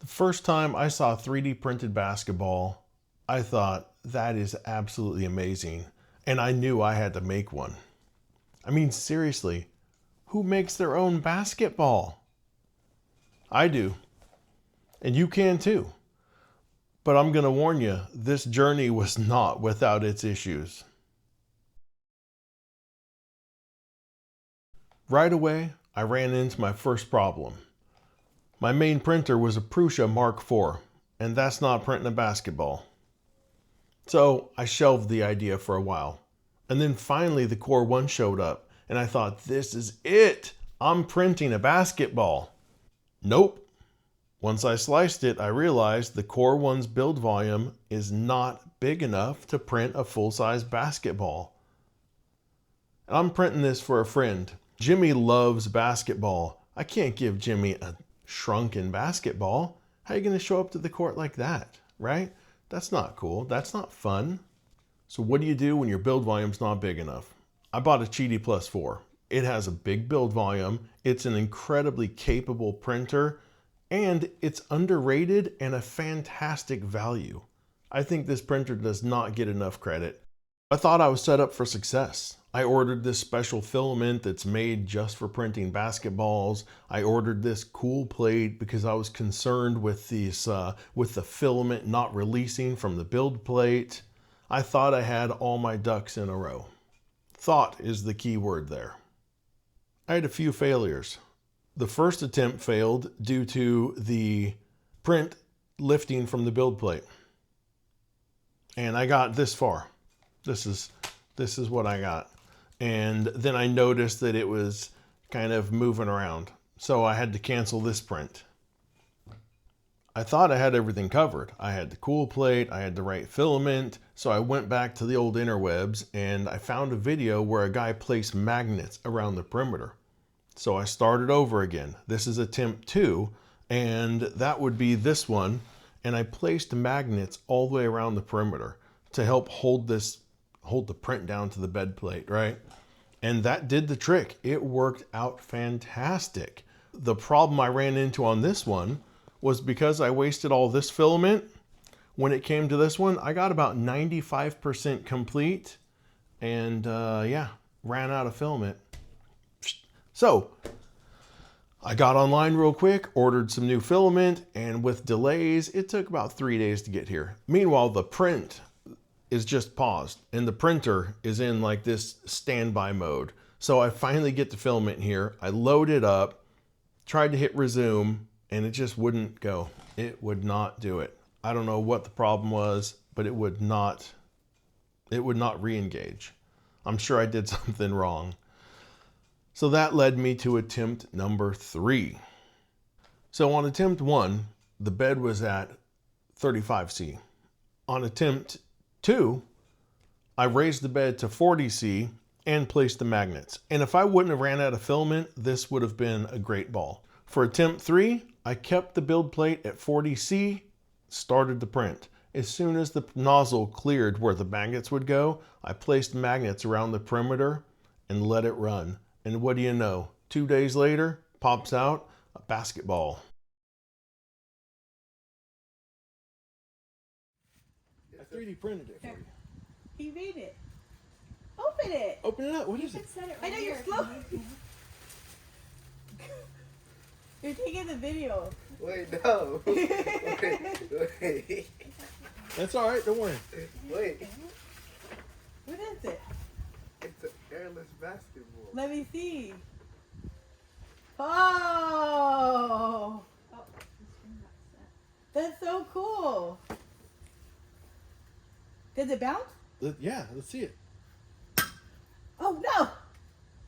First time I saw 3D printed basketball, I thought that is absolutely amazing. And I knew I had to make one. I mean, seriously, who makes their own basketball? I do. And you can too. But I'm going to warn you, this journey was not without its issues. Right away, I ran into my first problem. My main printer was a Prusa Mark IV, and that's not printing a basketball. So I shelved the idea for a while. And then finally the Core 1 showed up, and I thought, this is it! I'm printing a basketball. Nope. Once I sliced it, I realized the Core 1's build volume is not big enough to print a full-size basketball. And I'm printing this for a friend. Jimmy loves basketball. I can't give Jimmy a shrunken basketball. How are you going to show up to the court like that, right? That's not cool. That's not fun. So what do you do when your build volume's not big enough? I bought a Cheaty Plus 4. It has a big build volume. It's an incredibly capable printer, and it's underrated and a fantastic value. I think this printer does not get enough credit. I thought I was set up for success. I ordered this special filament that's made just for printing basketballs. I ordered this cool plate because I was concerned with with the filament not releasing from the build plate. I thought I had all my ducks in a row. Thought is the key word there. I had a few failures. The first attempt failed due to the print lifting from the build plate. And I got this far. This is what I got. And then I noticed that it was kind of moving around. So I had to cancel this print. I thought I had everything covered. I had the cool plate, I had the right filament. So I went back to the old interwebs and I found a video where a guy placed magnets around the perimeter. So I started over again. This is attempt 2, and that would be this one. And I placed magnets all the way around the perimeter to help hold the print down to the bed plate, right? And that did the trick. It worked out fantastic. The problem I ran into on this one was because I wasted all this filament. When it came to this one, I got about 95% complete and yeah, ran out of filament. So I got online real quick, ordered some new filament, and with delays, it took about 3 days to get here. Meanwhile, the print is just paused and the printer is in like this standby mode. So I finally get the filament here. I load it up, tried to hit resume, and it just wouldn't go. It would not do it. I don't know what the problem was, but it would not re-engage. I'm sure I did something wrong. So that led me to attempt number 3. So on attempt 1, the bed was at 35C. On attempt 2, I raised the bed to 40C and placed the magnets. And if I wouldn't have ran out of filament, this would have been a great ball. For attempt 3, I kept the build plate at 40C, started the print. As soon as the nozzle cleared where the magnets would go, I placed magnets around the perimeter and let it run. And what do you know? 2 days later, pops out a basketball. I 3D printed it for you. He made it. Open it. Open it up. What is it? I know you're slow. You're taking the video. Wait, no. Wait. That's all right. Don't worry. Wait. What is it? It's an airless basketball. Let me see. Oh. That's so cool. Does it bounce? Yeah, let's see it. Oh no!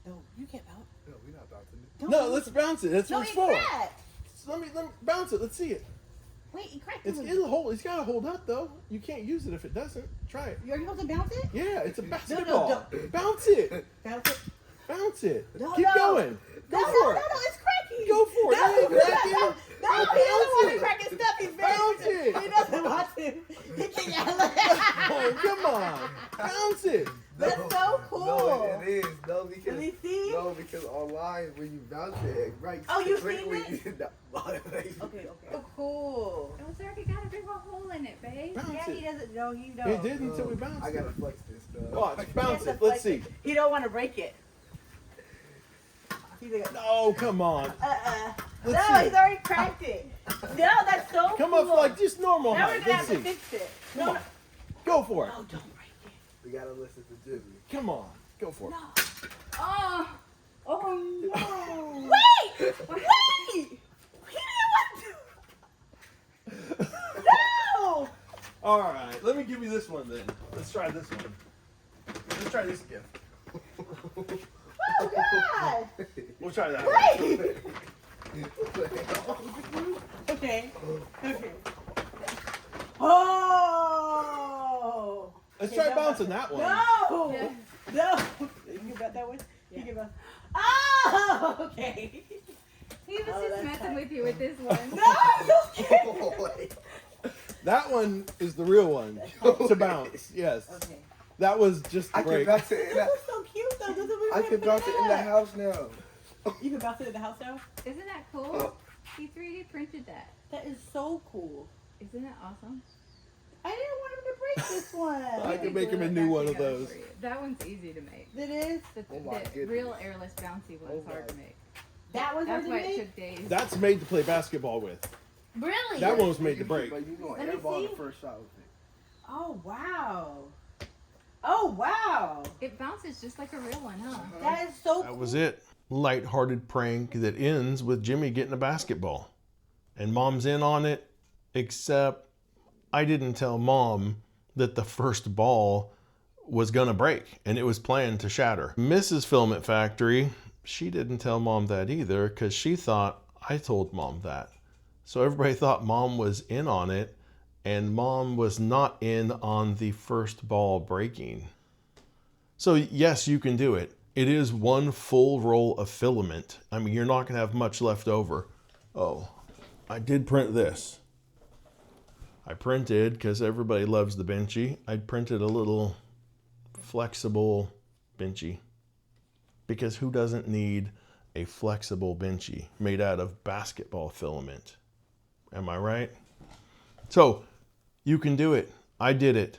No, you can't bounce. No, we're not bouncing it. Don't No, bounce. let's bounce it. That's No, what it's it for. cracked. So let me bounce it. Let's see it. Wait, it cracked. It's in the hole. It's got to hold up though. You can't use it if it doesn't. Try it. You're supposed to bounce it? Yeah, it's a No, basketball. no. Bounce it. Bounce it. Bounce it. No, Keep no. going. Go No, for no, it. no, it's cracking. Go for it. No, It ain't cracking. no, he Bounce doesn't want it. to crack his stuff. He's very Bounce it. He doesn't want to. He can yell. Oh, come on. Bounce it. That's so cool. No, it is. No, Let because me see. no, because online when you bounce it, right? Oh, you quickly, seen it? Okay. Okay. So cool. doesn't know. You know. It did until we bounced I it. gotta flex this stuff. Watch, bounce He has it. to Let's flex see. it. He don't want to break it. He's like, No, come on. no, Let's see. he's already cracked it. No, that's so Come cool. up like just normal Now we're height. gonna Let's have to see. fix it. Come No, on. no. Go for it. Oh, don't break it. We gotta listen to Jimmy. Come on. Go for it. No. Oh, Oh no. Wait! Wait! He didn't want to. No! All right. Let me give you this one then. Let's try this one. Let's try this again. Oh God! We'll try that. Wait! Okay. Okay. Oh! Let's Okay, try no, bouncing that one. No! Yeah. No! You can bet that one? You can bet. Oh! Okay. he was Oh, just that's messing tight. with you with this one. No! You can't. That one is the real one to bounce. Yes. Okay. That was just the I can break. bounce it in This the, is so cute though. This is what I we're can gonna bounce put it in the up. house now. You can bounce it in the house now? Isn't that cool? He 3D printed that. That is so cool. Isn't that awesome? I didn't want him to break this one. I can make him a Glue it new back one of together those. for you. That one's easy to make. It is. The, Oh my the goodness. real airless bouncy one's Oh hard my- to make. That one's That's hard why to it make? took days. That's made to play basketball with. Really? That one was made to break. But you gonna Let me airball see. the first shot with it. Oh wow. Oh wow. It bounces just like a real one, huh? That is so That cool. was it. Light-hearted prank that ends with Jimmy getting a basketball. And Mom's in on it, except I didn't tell Mom that the first ball was gonna break and it was planned to shatter. Mrs. Filament Factory, she didn't tell Mom that either because she thought I told Mom that. So everybody thought Mom was in on it, and Mom was not in on the first ball breaking. So yes, you can do it. It is one full roll of filament. I mean, you're not gonna have much left over. Oh, I did print this. I printed, because everybody loves the benchy, I printed a little flexible benchy. Because who doesn't need a flexible benchy made out of basketball filament? Am I right? So you can do it. I did it.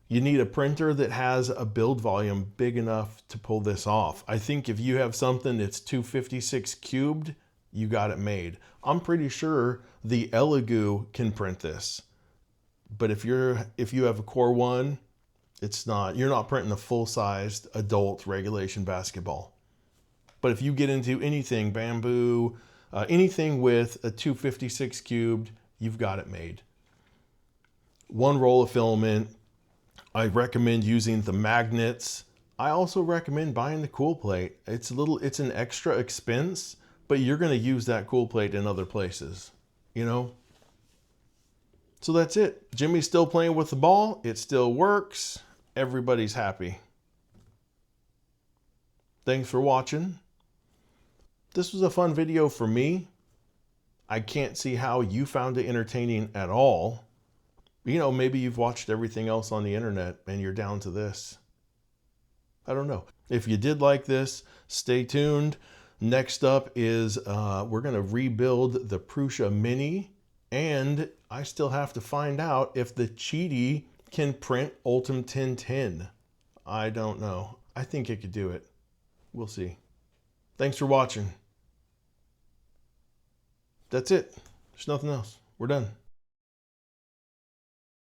You need a printer that has a build volume big enough to pull this off. I think if you have something that's 256 cubed, you got it made. I'm pretty sure the Elegoo can print this. But if you have a Core 1, you're not printing a full-sized adult regulation basketball. But if you get into anything, bamboo, anything with a 256 cubed, you've got it made. One roll of filament. I recommend using the magnets. I also recommend buying the cool plate. It's an extra expense, but you're going to use that cool plate in other places, you know? So that's it. Jimmy's still playing with the ball. It still works. Everybody's happy. Thanks for watching. This was a fun video for me. I can't see how you found it entertaining at all. You know, maybe you've watched everything else on the internet and you're down to this. I don't know. If you did like this, stay tuned. Next up is we're going to rebuild the Prusa Mini, and I still have to find out if the Cheaty can print Ultim 1010. I don't know. I think it could do it. We'll see. Thanks for watching. That's it. There's nothing else. We're done.